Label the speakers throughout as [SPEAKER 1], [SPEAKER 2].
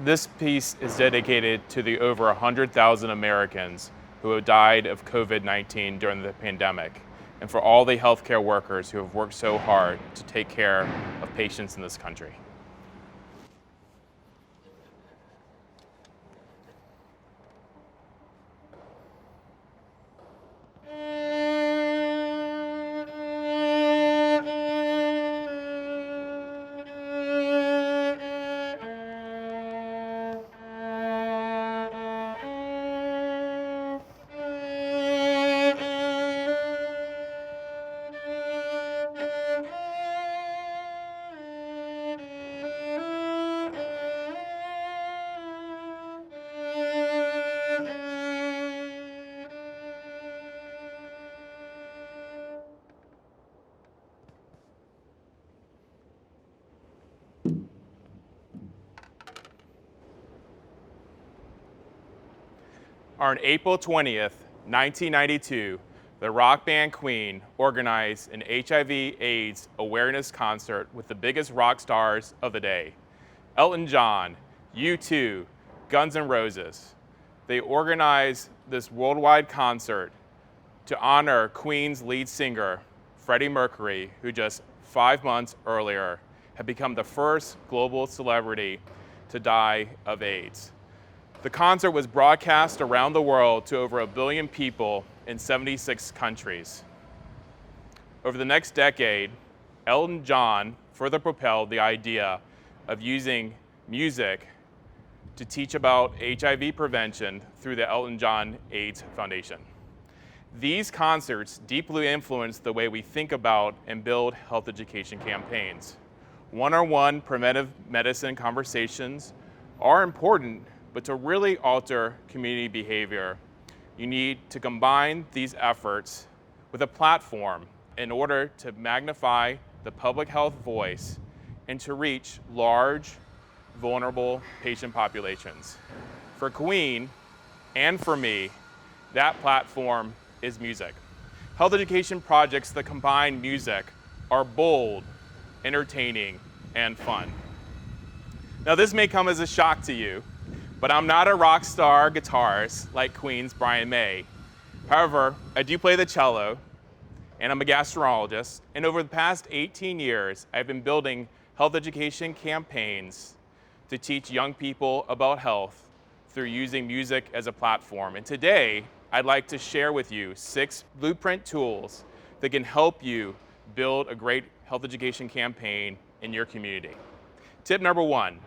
[SPEAKER 1] This piece is dedicated to the over 100,000 Americans who have died of COVID-19 during the pandemic, and for all the healthcare workers who have worked so hard to take care of patients in this country. On April 20th, 1992, the rock band Queen organized an HIV/AIDS awareness concert with the biggest rock stars of the day: Elton John, U2, Guns N' Roses. They organized this worldwide concert to honor Queen's lead singer, Freddie Mercury, who just 5 months earlier had become the first global celebrity to die of AIDS. The concert was broadcast around the world to over 1 billion people in 76 countries. Over the next decade, Elton John further propelled the idea of using music to teach about HIV prevention through the Elton John AIDS Foundation. These concerts deeply influenced the way we think about and build health education campaigns. One-on-one preventive medicine conversations are important, but to really alter community behavior, you need to combine these efforts with a platform in order to magnify the public health voice and to reach large, vulnerable patient populations. For Queen and for me, that platform is music. Health education projects that combine music are bold, entertaining, and fun. Now, this may come as a shock to you, but I'm not a rock star guitarist like Queen's Brian May. However, I do play the cello, and I'm a gastroenterologist, and over the past 18 years, I've been building health education campaigns to teach young people about health through using music as a platform. And today, I'd like to share with you 6 blueprint tools that can help you build a great health education campaign in your community. Tip number 1,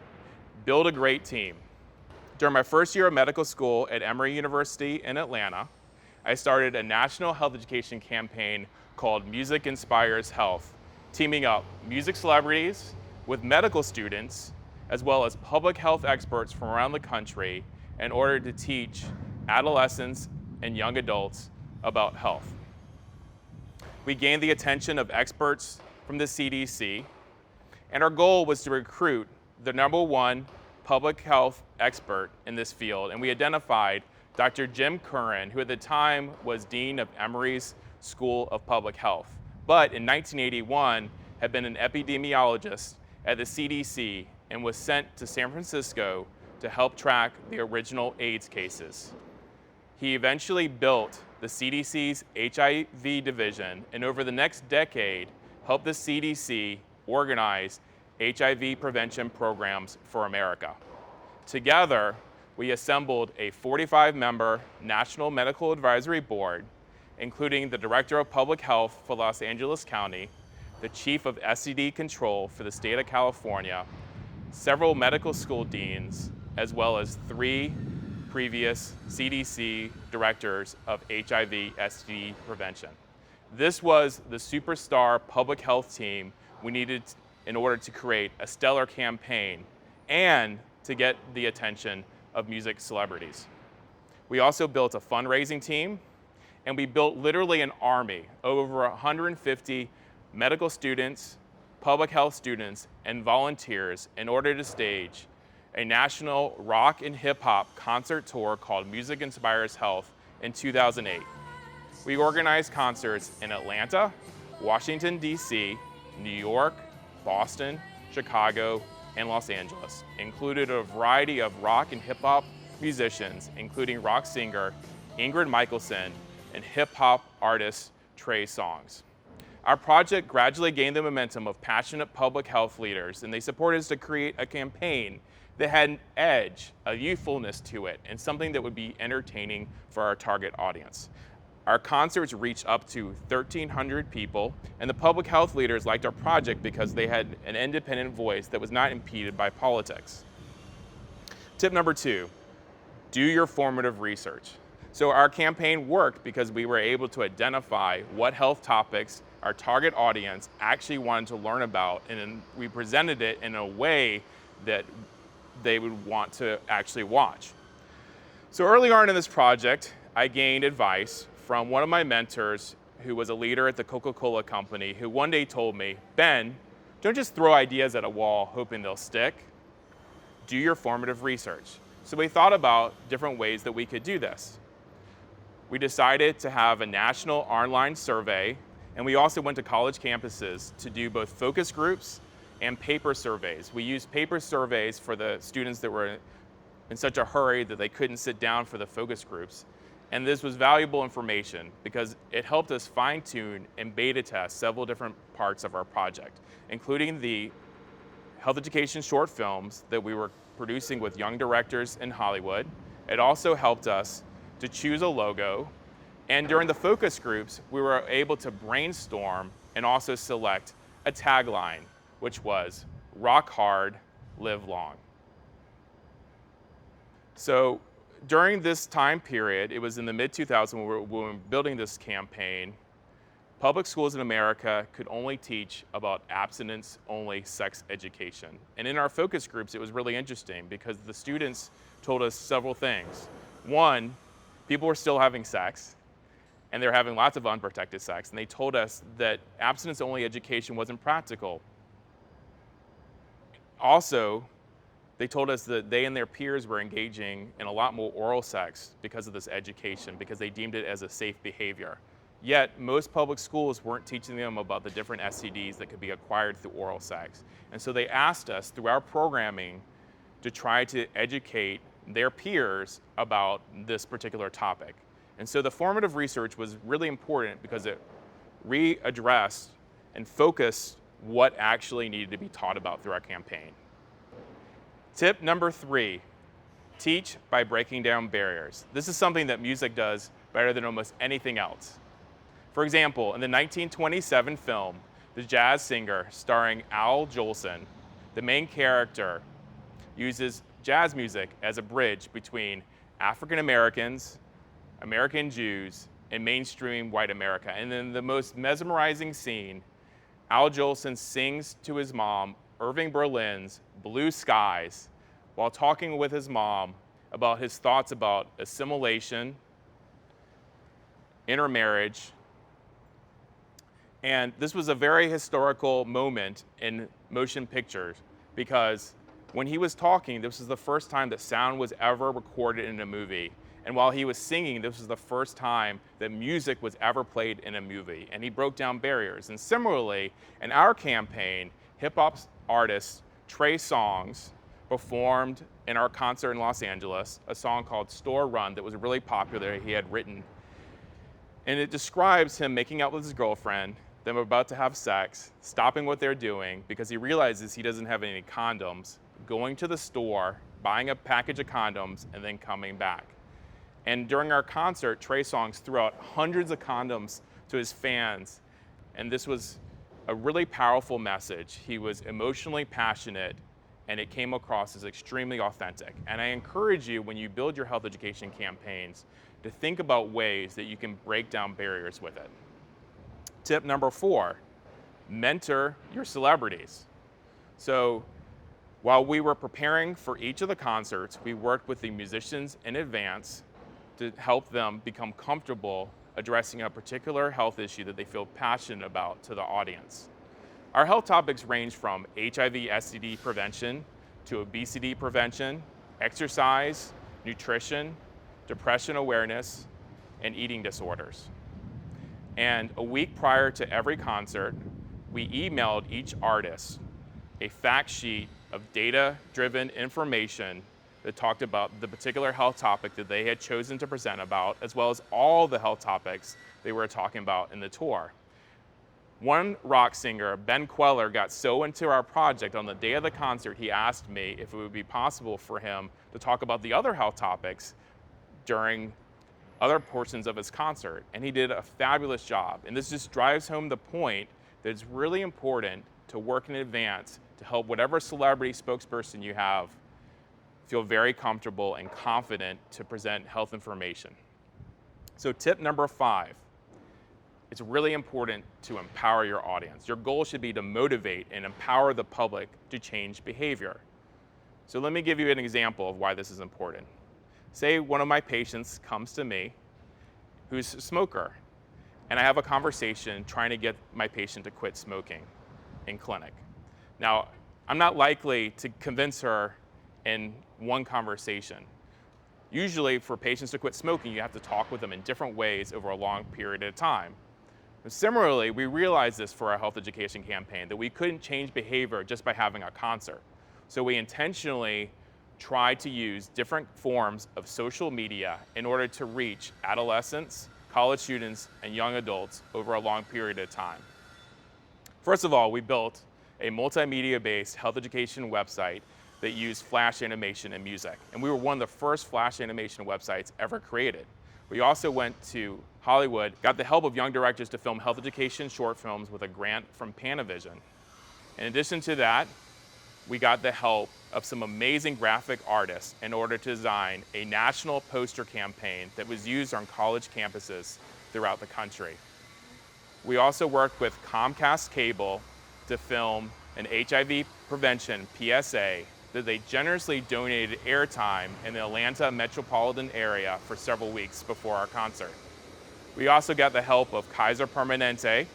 [SPEAKER 1] build a great team. During my first year of medical school at Emory University in Atlanta, I started a national health education campaign called Music Inspires Health, teaming up music celebrities with medical students, as well as public health experts from around the country in order to teach adolescents and young adults about health. We gained the attention of experts from the CDC, and our goal was to recruit the #1 public health expert in this field, and we identified Dr. Jim Curran, who at the time was Dean of Emory's School of Public Health, but in 1981 had been an epidemiologist at the CDC and was sent to San Francisco to help track the original AIDS cases. He eventually built the CDC's HIV division, and over the next decade helped the CDC organize HIV prevention programs for America. Together, we assembled a 45-member National Medical Advisory Board, including the Director of Public Health for Los Angeles County, the Chief of STD Control for the state of California, several medical school deans, as well as 3 previous CDC directors of HIV/STD prevention. This was the superstar public health team we needed in order to create a stellar campaign and to get the attention of music celebrities. We also built a fundraising team, and we built literally an army of over 150 medical students, public health students, and volunteers in order to stage a national rock and hip hop concert tour called Music Inspires Health in 2008. We organized concerts in Atlanta, Washington, D.C., New York, Boston, Chicago, and Los Angeles. Included a variety of rock and hip hop musicians, including rock singer Ingrid Michaelson and hip hop artist Trey Songz. Our project gradually gained the momentum of passionate public health leaders, and they supported us to create a campaign that had an edge, a youthfulness to it, and something that would be entertaining for our target audience. Our concerts reached up to 1,300 people, and the public health leaders liked our project because they had an independent voice that was not impeded by politics. Tip number 2, do your formative research. So our campaign worked because we were able to identify what health topics our target audience actually wanted to learn about, and we presented it in a way that they would want to actually watch. So early on in this project, I gained advice from one of my mentors who was a leader at the Coca-Cola company, who one day told me, Ben, don't just throw ideas at a wall hoping they'll stick. Do your formative research. So we thought about different ways that we could do this. We decided to have a national online survey, and we also went to college campuses to do both focus groups and paper surveys. We used paper surveys for the students that were in such a hurry that they couldn't sit down for the focus groups. And this was valuable information because it helped us fine-tune and beta test several different parts of our project, including the health education short films that we were producing with young directors in Hollywood. It also helped us to choose a logo. And during the focus groups, we were able to brainstorm and also select a tagline, which was rock hard, live long. So during this time period, it was in the mid-2000s when we were building this campaign, public schools in America could only teach about abstinence-only sex education. And in our focus groups, it was really interesting because the students told us several things. One, people were still having sex, and they're having lots of unprotected sex, and they told us that abstinence-only education wasn't practical. Also, they told us that they and their peers were engaging in a lot more oral sex because of this education, because they deemed it as a safe behavior. Yet, most public schools weren't teaching them about the different STDs that could be acquired through oral sex. And so they asked us through our programming to try to educate their peers about this particular topic. And so the formative research was really important because it readdressed and focused what actually needed to be taught about through our campaign. Tip number 3, teach by breaking down barriers. This is something that music does better than almost anything else. For example, in the 1927 film, The Jazz Singer, starring Al Jolson, the main character uses jazz music as a bridge between African Americans, American Jews, and mainstream white America. And in the most mesmerizing scene, Al Jolson sings to his mom Irving Berlin's Blue Skies while talking with his mom about his thoughts about assimilation, intermarriage. And this was a very historical moment in motion pictures because when he was talking, this was the first time that sound was ever recorded in a movie. And while he was singing, this was the first time that music was ever played in a movie. And he broke down barriers. And similarly, in our campaign, hip hop artist Trey Songz performed in our concert in Los Angeles a song called Store Run that was really popular, he had written. And it describes him making out with his girlfriend, them about to have sex, stopping what they're doing because he realizes he doesn't have any condoms, going to the store, buying a package of condoms, and then coming back. And during our concert, Trey Songz threw out hundreds of condoms to his fans, and this was a really powerful message. He was emotionally passionate, and it came across as extremely authentic. And I encourage you, when you build your health education campaigns, to think about ways that you can break down barriers with it. Tip number 4, mentor your celebrities. So while we were preparing for each of the concerts, we worked with the musicians in advance to help them become comfortable addressing a particular health issue that they feel passionate about to the audience. Our health topics range from HIV/STD prevention to obesity prevention, exercise, nutrition, depression awareness, and eating disorders. And a week prior to every concert, we emailed each artist a fact sheet of data-driven information that talked about the particular health topic that they had chosen to present about, as well as all the health topics they were talking about in the tour. One rock singer, Ben Queller, got so into our project on the day of the concert, he asked me if it would be possible for him to talk about the other health topics during other portions of his concert, and he did a fabulous job. And this just drives home the point that it's really important to work in advance to help whatever celebrity spokesperson you have feel very comfortable and confident to present health information. So tip number 5, it's really important to empower your audience. Your goal should be to motivate and empower the public to change behavior. So let me give you an example of why this is important. Say one of my patients comes to me who's a smoker, and I have a conversation trying to get my patient to quit smoking in clinic. Now, I'm not likely to convince her in one conversation. Usually for patients to quit smoking, you have to talk with them in different ways over a long period of time. Similarly, we realized this for our health education campaign, that we couldn't change behavior just by having a concert. So we intentionally tried to use different forms of social media in order to reach adolescents, college students, and young adults over a long period of time. First of all, we built a multimedia-based health education website that used flash animation and music. And we were one of the first flash animation websites ever created. We also went to Hollywood, got the help of young directors to film health education short films with a grant from Panavision. In addition to that, we got the help of some amazing graphic artists in order to design a national poster campaign that was used on college campuses throughout the country. We also worked with Comcast Cable to film an HIV prevention PSA that they generously donated airtime in the Atlanta metropolitan area for several weeks before our concert. We also got the help of Kaiser Permanente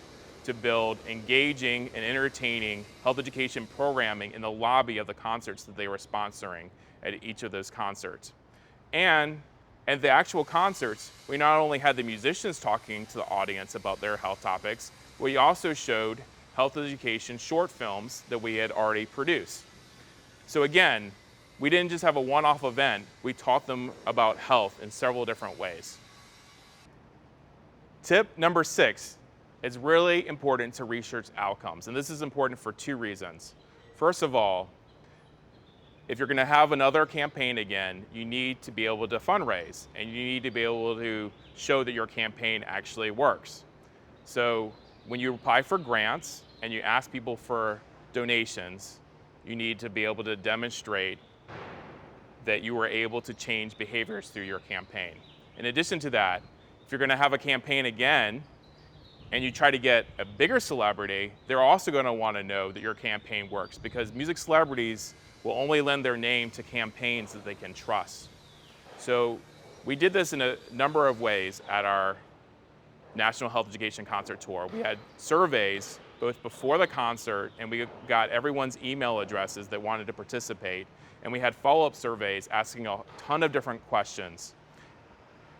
[SPEAKER 1] to build engaging and entertaining health education programming in the lobby of the concerts that they were sponsoring at each of those concerts. And at the actual concerts, we not only had the musicians talking to the audience about their health topics, we also showed health education short films that we had already produced. So again, we didn't just have a one-off event, we taught them about health in several different ways. Tip number 6, it's really important to research outcomes, and this is important for 2 reasons. First of all, if you're gonna have another campaign again, you need to be able to fundraise, and you need to be able to show that your campaign actually works. So when you apply for grants and you ask people for donations, you need to be able to demonstrate that you were able to change behaviors through your campaign. In addition to that, if you're gonna have a campaign again and you try to get a bigger celebrity, they're also gonna wanna know that your campaign works, because music celebrities will only lend their name to campaigns that they can trust. So we did this in a number of ways at our National Health Education Concert Tour. We had surveys both before the concert, and we got everyone's email addresses that wanted to participate, and we had follow-up surveys asking a ton of different questions.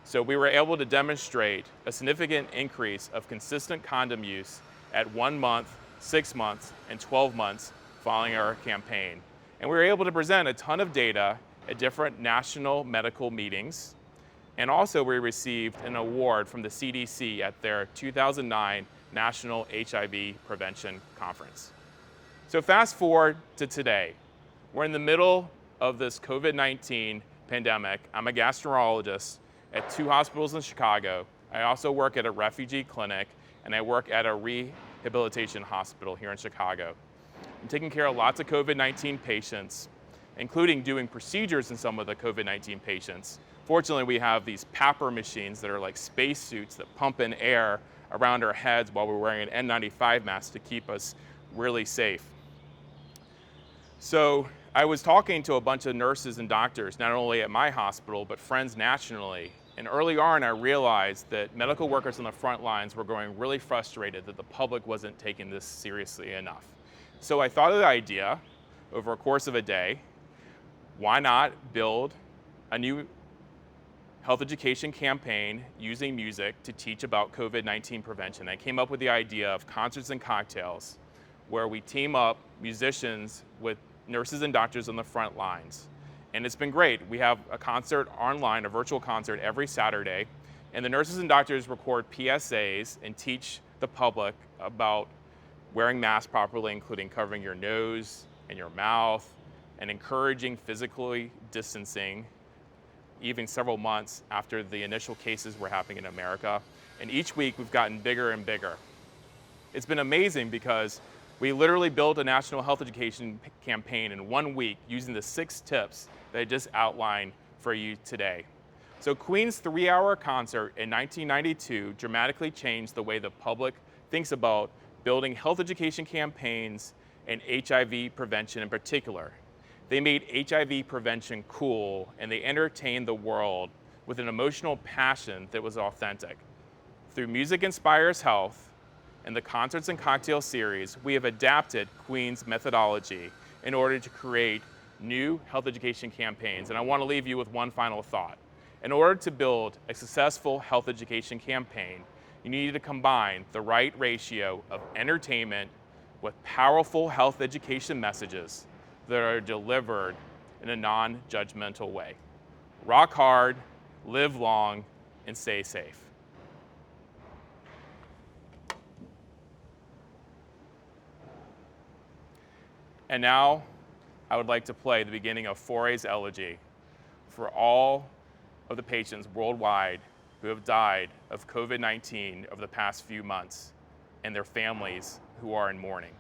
[SPEAKER 1] So we were able to demonstrate a significant increase of consistent condom use at 1 month, 6 months, and 12 months following our campaign. And we were able to present a ton of data at different national medical meetings. And also we received an award from the CDC at their 2009 National HIV Prevention Conference. So fast forward to today. We're in the middle of this COVID-19 pandemic. I'm a gastroenterologist at 2 hospitals in Chicago. I also work at a refugee clinic, and I work at a rehabilitation hospital here in Chicago. I'm taking care of lots of COVID-19 patients, including doing procedures in some of the COVID-19 patients. Fortunately, we have these PAPR machines that are like space suits that pump in air around our heads while we're wearing an N95 mask to keep us really safe. So I was talking to a bunch of nurses and doctors, not only at my hospital, but friends nationally. And early on, I realized that medical workers on the front lines were growing really frustrated that the public wasn't taking this seriously enough. So I thought of the idea, over a course of a day, why not build a new health education campaign using music to teach about COVID-19 prevention. I came up with the idea of concerts and cocktails, where we team up musicians with nurses and doctors on the front lines. And it's been great. We have a concert online, a virtual concert every Saturday, and the nurses and doctors record PSAs and teach the public about wearing masks properly, including covering your nose and your mouth, and encouraging physically distancing, even several months after the initial cases were happening in America. And each week we've gotten bigger and bigger. It's been amazing because we literally built a national health education campaign in 1 week using the 6 tips that I just outlined for you today. So Queen's 3-hour concert in 1992 dramatically changed the way the public thinks about building health education campaigns and HIV prevention in particular. They made HIV prevention cool, and they entertained the world with an emotional passion that was authentic. Through Music Inspires Health and the Concerts and Cocktail series, we have adapted Queen's methodology in order to create new health education campaigns. And I want to leave you with one final thought. In order to build a successful health education campaign, you need to combine the right ratio of entertainment with powerful health education messages that are delivered in a non-judgmental way. Rock hard, live long, and stay safe. And now, I would like to play the beginning of Foray's elegy for all of the patients worldwide who have died of COVID-19 over the past few months and their families who are in mourning.